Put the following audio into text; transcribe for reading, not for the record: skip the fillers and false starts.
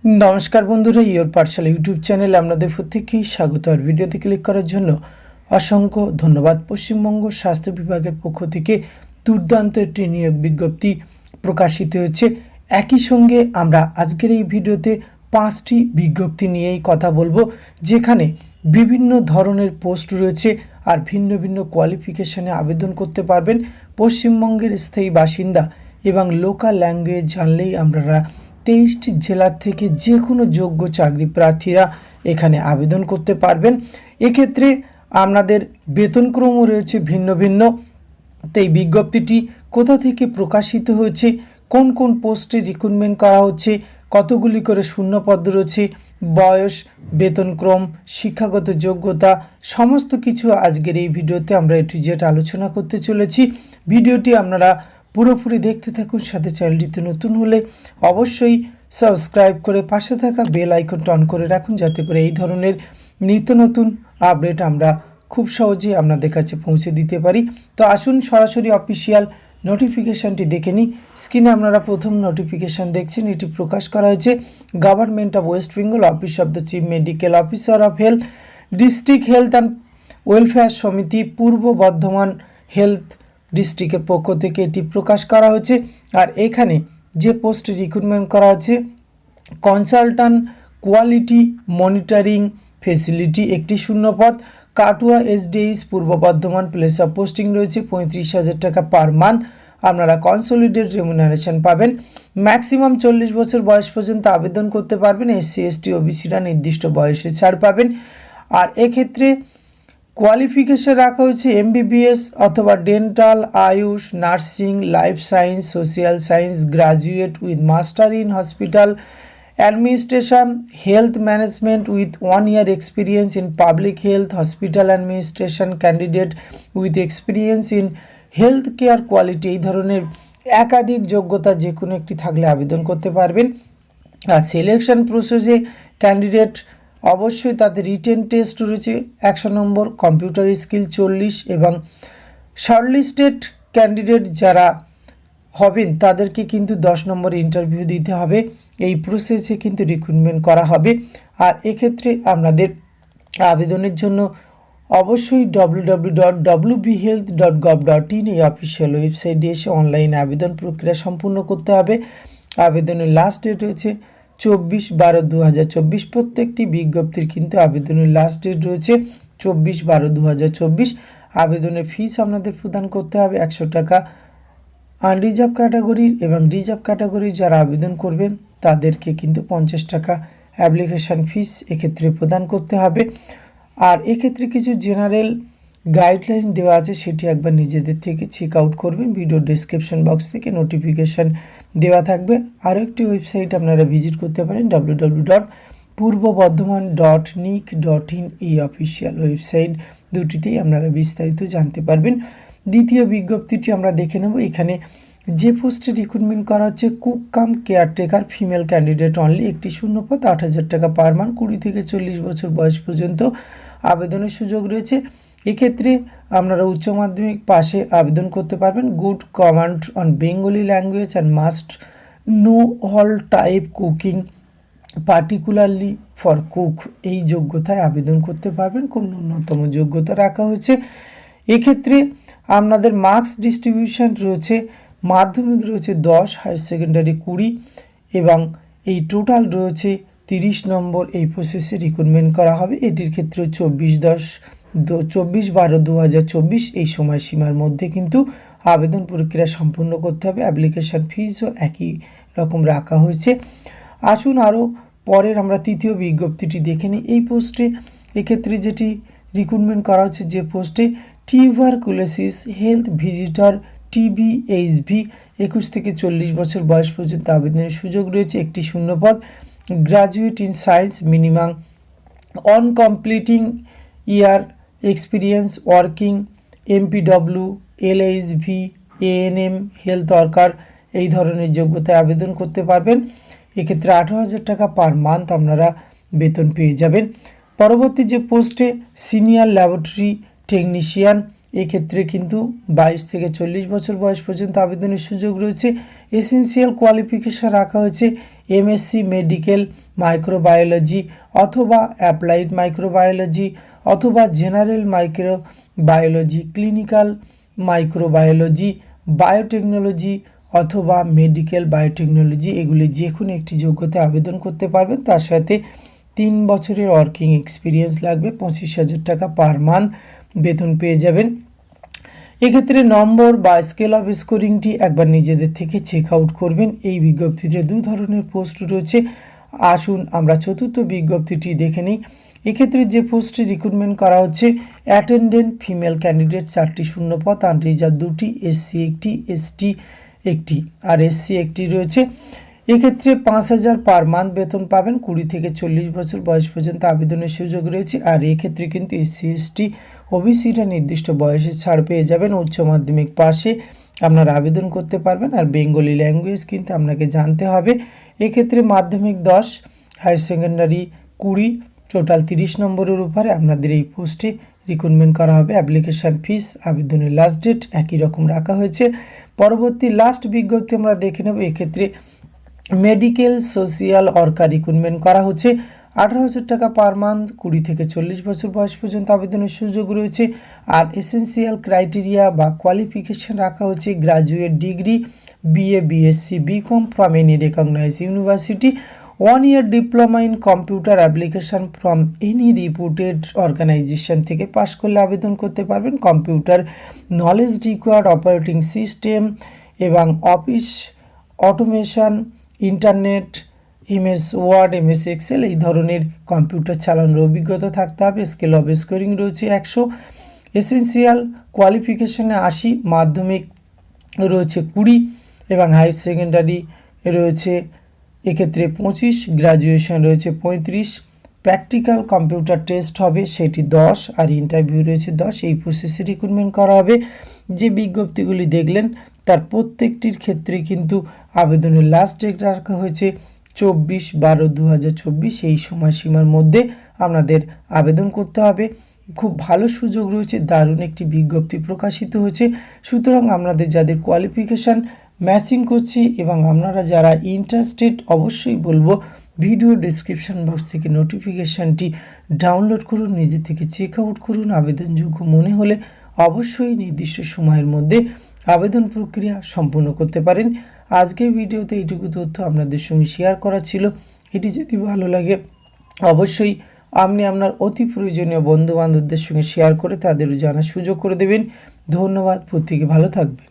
নমস্কার বন্ধুরা, your Pathsala YouTube চ্যানেলে আপনাদের প্রত্যেককেই স্বাগত। আর ভিডিওতে ক্লিক করার জন্য অসংখ্য ধন্যবাদ। পশ্চিমবঙ্গ স্বাস্থ্য বিভাগের পক্ষ থেকে দুর্দান্ত একটি নিয়োগ বিজ্ঞপ্তি প্রকাশিত হয়েছে। একই সঙ্গে আমরা আজকের এই ভিডিওতে 5টি বিজ্ঞপ্তি নিয়েই কথা বলবো, যেখানে বিভিন্ন ধরনের পোস্ট রয়েছে আর ভিন্ন ভিন্ন কোয়ালিফিকেশনে আবেদন করতে পারবেন। পশ্চিমবঙ্গের স্থায়ী বাসিন্দা এবং লোকাল ল্যাঙ্গুয়েজ জানলেই আপনারা 23টি জেলার থেকে যে কোনো যোগ্য চাকরি প্রার্থীরা এখানে আবেদন করতে পারবেন। এক্ষেত্রে আপনাদের বেতনক্রমও রয়েছে ভিন্ন ভিন্ন। তো এই বিজ্ঞপ্তিটি কোথা থেকে প্রকাশিত হয়েছে, কোন কোন পোস্টে রিক্রুটমেন্ট করা হচ্ছে, কতগুলি করে শূন্যপদ রয়েছে, বয়স, বেতনক্রম, শিক্ষাগত যোগ্যতা, সমস্ত কিছু আজকের এই ভিডিওতে আমরা এ টু জেড আলোচনা করতে চলেছি। ভিডিওটি আপনারা পুরোপুরি দেখতে থাকুন। সাথে চ্যানেলটিতে নতুন হলে অবশ্যই সাবস্ক্রাইব করে পাশে থাকা বেল আইকনটা অন করে রাখুন, যাতে করে এই ধরনের নিত্য নতুন আপডেট আমরা খুব সহজেই আপনাদের কাছে পৌঁছে দিতে পারি। তো আসুন সরাসরি অফিসিয়াল নোটিফিকেশানটি দেখে নিই। স্ক্রিনে আপনারা প্রথম নোটিফিকেশান দেখছেন, এটি প্রকাশ করা হয়েছে government of West Bengal, office of the chief medical officer of health, district health and welfare সমিতি, পূর্ব বর্ধমান হেলথ ডিস্ট্রিক্টের পক্ষ থেকে এটি প্রকাশ করা হয়েছে। আর এখানে যে পোস্টে রিক্রুটমেন্ট করা হচ্ছে কনসালট্যান্ট কোয়ালিটি মনিটরিং ফেসিলিটি, একটি শূন্যপদ। কাটুয়া SDH Purba Bardhaman, place of posting রয়েছে 35,000 টাকা পার মান্থ। আপনারা কনসোলিডেট রেমুনারেশন পাবেন। ম্যাক্সিমাম 40 বছর বয়স পর্যন্ত আবেদন করতে পারবেন। এসসি এসটি ওবিসিরা নির্দিষ্ট বয়সে ছাড় পাবেন। আর এক্ষেত্রে কোয়ালিফিকেশন রাখা হয়েছে এমবিবিএস অথবা dental, Ayush, nursing, life science, social science, graduate with master in hospital administration, health management with 1 year experience in public health, hospital administration, candidate with experience in health care quality. এই ধরনের একাধিক যোগ্যতা যে কোনো একটি থাকলে আবেদন করতে পারবেন। আর সিলেকশন প্রসেসে ক্যান্ডিডেট অবশ্যই তাদের রিটেন টেস্ট রয়েছে 100 নম্বর, কম্পিউটার স্কিল 40 এবং শর্টলিস্টেড ক্যান্ডিডেট যারা হবেন তাদেরকে কিন্তু 10 নম্বর ইন্টারভিউ দিতে হবে। এই প্রসেসে কিন্তু রিক্রুটমেন্ট করা হবে। আর এক্ষেত্রে আপনাদের আবেদনের জন্য অবশ্যই www.wbhealth.gov.in এই অফিসিয়াল ওয়েবসাইটে এসে অনলাইন আবেদন প্রক্রিয়া সম্পূর্ণ করতে হবে। আবেদনের লাস্ট ডেট রয়েছে 24/12/2024। প্রত্যেকটি বিজ্ঞপ্তির কিন্তু আবেদনের লাস্ট ডেট রয়েছে 24/12/2024। আবেদনের ফিস আপনাদের প্রদান করতে হবে 100 টাকা। আনরিজার্ভ ক্যাটাগরির এবং রিজার্ভ ক্যাটাগরির যারা আবেদন করবেন তাদেরকে কিন্তু 50 টাকা অ্যাপ্লিকেশান ফিস এক্ষেত্রে প্রদান করতে হবে। আর এক্ষেত্রে কিছু জেনারেল গাইডলাইন দেওয়া আছে, সেটি একবার নিজেদের থেকে চেক আউট করবেন। ভিডিও ডেসক্রিপশন বক্স থেকে নোটিফিকেশান দেওয়া থাকবে। আরও একটি ওয়েবসাইট আপনারা ভিজিট করতে পারেন www.purbobardhaman.nic.in এই অফিসিয়াল ওয়েবসাইট দুটিতেই আপনারা বিস্তারিত জানতে পারবেন। দ্বিতীয় বিজ্ঞপ্তিটি আমরা দেখে নেব। এখানে যে পোস্টে রিক্রুটমেন্ট করা হচ্ছে কুক কাম কেয়ারটেকার, ফিমেল ক্যান্ডিডেট অনলি, একটি শূন্যপদ, 8,000 টাকা পার মান্থ, 20 থেকে 40 বছর বয়স পর্যন্ত আবেদনের সুযোগ রয়েছে। এক্ষেত্রে আপনারা উচ্চ মাধ্যমিক পাশে আবেদন করতে পারবেন। Good command on Bengali language and must know all type cooking particularly for cook, এই যোগ্যতায় আবেদন করতে পারবেন। খুব ন্যূনতম যোগ্যতা রাখা হয়েছে। এক্ষেত্রে আপনাদের মার্কস ডিস্ট্রিবিউশন রয়েছে, মাধ্যমিক রয়েছে 10, হায়ার সেকেন্ডারি 20 এবং এই টোটাল রয়েছে 30 নম্বর। এই প্রসেসে রিক্রুটমেন্ট করা হবে। এটির ক্ষেত্রে 24/12/2024 এই সময়সীমার মধ্যে কিন্তু আবেদন প্রক্রিয়া সম্পূর্ণ করতে হবে। অ্যাপ্লিকেশান ফিসও একই রকম রাখা হয়েছে। আসুন আরও পরের আমরা তৃতীয় বিজ্ঞপ্তিটি দেখে নিই। এই পোস্টে এক্ষেত্রে যেটি রিক্রুটমেন্ট করা হচ্ছে, যে পোস্টে টিউবারকুলোসিস হেলথ ভিজিটর TBHV, 21 থেকে 40 বছর বয়স পর্যন্ত আবেদনের সুযোগ রয়েছে। একটি শূন্যপদ। Graduate in science, minimum on completing year experience working MPW, LHV, ANM, health worker, এই ধরনের যোগ্যতায় আবেদন করতে পারবেন। এক্ষেত্রে 18,000 টাকা পার মান্থ আপনারা বেতন পেয়ে যাবেন। পরবর্তী যে পোস্টে সিনিয়র ল্যাবরেটরি টেকনিশিয়ান, এক্ষেত্রে কিন্তু 22 থেকে 40 বছর বয়স পর্যন্ত আবেদনের সুযোগ রয়েছে। এসেন্সিয়াল কোয়ালিফিকেশন রাখা হয়েছে এমএসসি মেডিকেল মাইক্রোবায়োলজি অথবা অ্যাপ্লাইড মাইক্রোবায়োলজি অথবা general microbiology, clinical microbiology, biotechnology অথবা মেডিকেল বায়োটেকনোলজি, এগুলি যে কোনো একটি যোগ্যতা আবেদন করতে পারবেন। তার সাথে 3 বছরের ওয়ার্কিং এক্সপিরিয়েন্স লাগবে, 25,000 টাকা পার মান্থ বেতন পেয়ে যাবেন। এক্ষেত্রে নম্বর বা স্কেল অফ স্কোরিংটি একবার নিজেদের থেকে চেক আউট করবেন। এই বিজ্ঞপ্তিতে 2 ধরনের পোস্ট রয়েছে। আসুন আমরা চতুর্থ বিজ্ঞপ্তিটি দেখে নিই। এক্ষেত্রে যে পোস্টে রিক্রুটমেন্ট করা হচ্ছে, অ্যাটেন্ডেন্ট ফিমেল ক্যান্ডিডেট 4টি শূন্যপদ, আনরিজার্ভ 2টি, এসসি 1টি, এসটি 1টি আর এসসি 1টি রয়েছে। এক্ষেত্রে 5,000 পার মান্থ বেতন পাবেন। 20 থেকে 40 বছর বয়স পর্যন্ত আবেদনের সুযোগ রয়েছে। আর এক্ষেত্রে কিন্তু এসসি এসটি ওবিসিরা নির্দিষ্ট বয়সে ছাড় পেয়ে যাবেন। উচ্চ মাধ্যমিক পাশে আপনারা আবেদন করতে পারবেন। আর বেঙ্গলি ল্যাঙ্গুয়েজ কিন্তু আপনাকে জানতে হবে। এক্ষেত্রে মাধ্যমিক 10, হায়ার সেকেন্ডারি 20, টোটাল 30 নম্বরের উপরে আপনাদের এই পোস্টে রিক্রুটমেন্ট করা হবে। অ্যাপ্লিকেশান ফিস, আবেদনের লাস্ট ডেট একই রকম রাখা হয়েছে। পরবর্তী লাস্ট বিজ্ঞপ্তি আমরা দেখে নেব। এক্ষেত্রে মেডিকেল সোশিয়াল ওয়ার্কার রিক্রুটমেন্ট করা হচ্ছে। 18,000 টাকা পার মান্থ, 20 থেকে 40 বছর বয়স পর্যন্ত আবেদনের সুযোগ রয়েছে। আর এসেন্সিয়াল ক্রাইটেরিয়া বা কোয়ালিফিকেশান রাখা হচ্ছে graduate degree, BA, BSc, BCom from any recognise university, 1 year diploma in computer application from any reputed organisation থেকে পাশ করলে আবেদন করতে পারবেন। Computer knowledge required, operating system এবং office automation, internet, MS Word, MS Excel এই ধরনের কম্পিউটার চালানোর অভিজ্ঞতা থাকতে হবে। স্কেল অফ স্কোরিং রয়েছে 100, এসেন্সিয়াল কোয়ালিফিকেশানে 80, মাধ্যমিক রয়েছে 20 এবং হায়ার সেকেন্ডারি রয়েছে এক্ষেত্রে 25, গ্র্যাজুয়েশন রয়েছে 35। প্র্যাকটিক্যাল কম্পিউটার টেস্ট হবে, সেটি 10 আর ইন্টারভিউ রয়েছে 10। এই প্রসেসে রিক্রুটমেন্ট করা হবে। যে বিজ্ঞপ্তিগুলি দেখলেন তার প্রত্যেকটির ক্ষেত্রে কিন্তু আবেদনের লাস্ট ডেট রাখা হয়েছে 24/12/2024। এই সময়সীমার মধ্যে আপনাদের আবেদন করতে হবে। খুব ভালো সুযোগ রয়েছে, দারুণ একটি বিজ্ঞপ্তি প্রকাশিত হয়েছে। সুতরাং আপনাদের যাদের কোয়ালিফিকেশান ম্যাচিং করছে এবং আপনারা যারা ইন্টারেস্টেড, অবশ্যই বলবো ভিডিও ডিসক্রিপশান বক্স থেকে নোটিফিকেশানটি ডাউনলোড করুন, নিজে থেকে চেক আউট করুন। আবেদনযোগ্য মনে হলে অবশ্যই নির্দিষ্ট সময়ের মধ্যে আবেদন প্রক্রিয়া সম্পূর্ণ করতে পারেন। আজকের ভিডিওতে এইটুকু তথ্য আপনাদের সঙ্গে শেয়ার করা ছিল। এটি যদি ভালো লাগে অবশ্যই আপনি আপনার অতি প্রয়োজনীয় বন্ধুবান্ধবদের সঙ্গে শেয়ার করে তাদেরও জানার সুযোগ করে দেবেন। ধন্যবাদ, প্রত্যেকে ভালো থাকবেন।